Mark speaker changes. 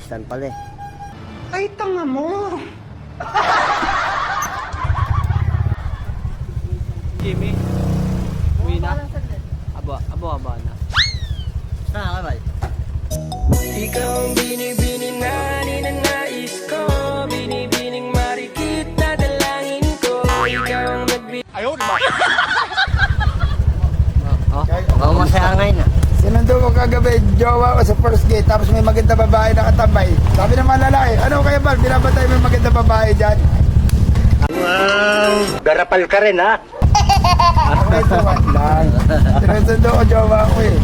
Speaker 1: Pakistan pala eh.
Speaker 2: Ay, tanga mo!
Speaker 3: Jimmy, uwi na. Aba na.
Speaker 1: Saan ka ba?
Speaker 4: Ikaw ang binibining na ninanais ko, binibining marikit na dalangin ko. Ikaw ang
Speaker 3: Ayaw, di ba?
Speaker 1: Oo, masaya ngayon ah.
Speaker 2: Sinundo ko kagabi, jowa ko sa first gate, tapos may maganda babae nakatambay. Sabi ng mga lalaki, ano kaya ba, binabatay mo yung maganda babae dyan?
Speaker 1: Wow! Garapal ka rin ha?
Speaker 2: Okay, tuwan lang. Sinundo ko jowa ko eh.